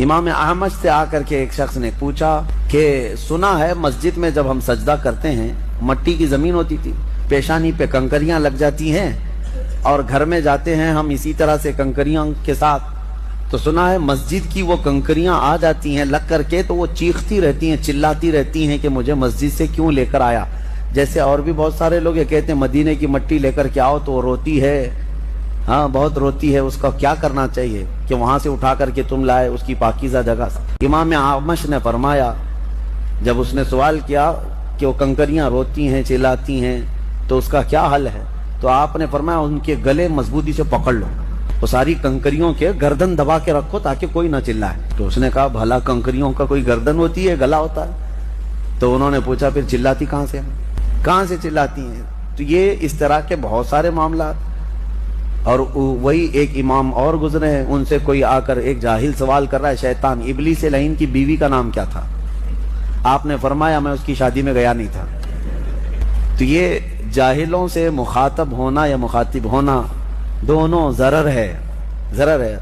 امام احمد سے آ کر کے ایک شخص نے پوچھا کہ سنا ہے مسجد میں جب ہم سجدہ کرتے ہیں مٹی کی زمین ہوتی تھی، پیشانی پہ کنکریاں لگ جاتی ہیں اور گھر میں جاتے ہیں ہم اسی طرح سے کنکریاں کے ساتھ، تو سنا ہے مسجد کی وہ کنکریاں آ جاتی ہیں لگ کر کے تو وہ چیختی رہتی ہیں، چلاتی رہتی ہیں کہ مجھے مسجد سے کیوں لے کر آیا۔ جیسے اور بھی بہت سارے لوگ یہ کہتے ہیں مدینے کی مٹی لے کر کے آؤ تو وہ روتی ہے، ہاں بہت روتی ہے، اس کا کیا کرنا چاہیے کہ وہاں سے اٹھا کر کے تم لائے اس کی پاکیزہ جگہ سے۔ امام اعمش نے فرمایا، جب اس نے سوال کیا کہ وہ کنکریاں روتی ہیں چلاتی ہیں تو اس کا کیا حل ہے، تو آپ نے فرمایا ان کے گلے مضبوطی سے پکڑ لو، وہ ساری کنکریوں کے گردن دبا کے رکھو تاکہ کوئی نہ چلائے۔ تو اس نے کہا بھلا کنکریوں کا کوئی گردن ہوتی ہے، گلا ہوتا ہے؟ تو انہوں نے پوچھا پھر چلاتی کہاں سے چلاتی ہیں؟ تو یہ اس طرح کے بہت سارے معاملات۔ اور وہی ایک امام اور گزرے ہیں، ان سے کوئی آ کر ایک جاہل سوال کر رہا ہے، شیطان ابلیس لعین کی بیوی کا نام کیا تھا؟ آپ نے فرمایا میں اس کی شادی میں گیا نہیں تھا۔ تو یہ جاہلوں سے مخاطب ہونا یا مخاطب ہونا دونوں ضرر ہے۔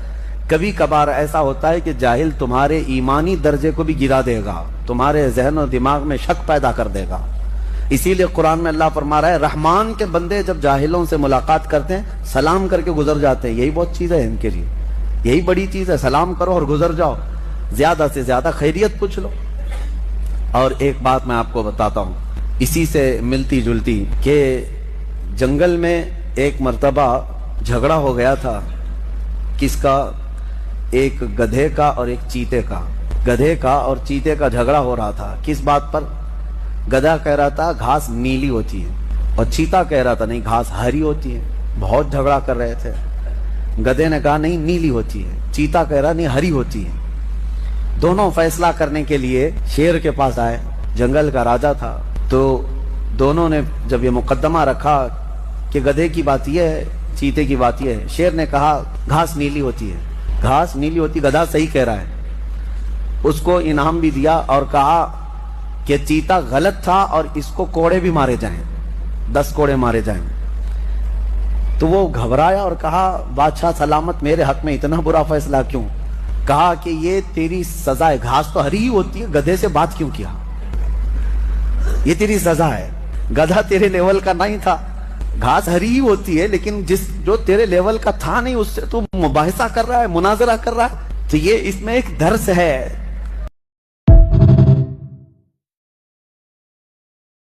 کبھی کبھار ایسا ہوتا ہے کہ جاہل تمہارے ایمانی درجے کو بھی گرا دے گا، تمہارے ذہن و دماغ میں شک پیدا کر دے گا۔ اسی لیے قرآن میں اللہ فرما رہا ہے رحمان کے بندے جب جاہلوں سے ملاقات کرتے ہیں سلام کر کے گزر جاتے ہیں، یہی بہت چیز ہے ان کے لیے، یہی بڑی چیز ہے، سلام کرو اور گزر جاؤ، زیادہ سے زیادہ خیریت پوچھ لو۔ اور ایک بات میں آپ کو بتاتا ہوں اسی سے ملتی جلتی کہ جنگل میں ایک مرتبہ جھگڑا ہو گیا تھا، کس کا؟ ایک گدھے کا اور ایک چیتے کا، گدھے کا اور چیتے کا جھگڑا ہو رہا تھا۔ کس بات پر؟ گدھا کہہ رہا تھا گھاس نیلی ہوتی ہے اور چیتا کہہ رہا تھا نہیں گھاس ہری ہوتی ہے، بہت جھگڑا کر رہے تھے۔ گدھے نے کہا نہیں نیلی ہوتی ہے، چیتا کہہ رہا نہیں ہری ہوتی ہے۔ دونوں فیصلہ کرنے کے لیے شیر کے پاس آئے، جنگل کا راجا تھا، تو دونوں نے جب یہ مقدمہ رکھا کہ گدھے کی بات یہ ہے چیتے کی بات یہ ہے، شیر نے کہا گھاس نیلی ہوتی ہے، گھاس نیلی ہوتی، گدھا صحیح کہہ رہا ہے۔ اس کو انعام بھی دیا اور کہا کہ چیتا غلط تھا اور اس کو کوڑے بھی مارے جائیں، 10 کوڑے مارے جائیں۔ تو وہ گھبرایا اور کہا بادشاہ سلامت میرے حق میں اتنا برا فیصلہ کیوں؟ کہا کہ یہ تیری سزا ہے، گھاس تو ہری ہی ہوتی ہے، گدھے سے بات کیوں کیا؟ یہ تیری سزا ہے، گدھا تیرے لیول کا نہیں تھا، گھاس ہری ہی ہوتی ہے لیکن جو تیرے لیول کا تھا نہیں اس سے تو مباحثہ کر رہا ہے، مناظرہ کر رہا ہے۔ تو یہ اس میں ایک درس ہے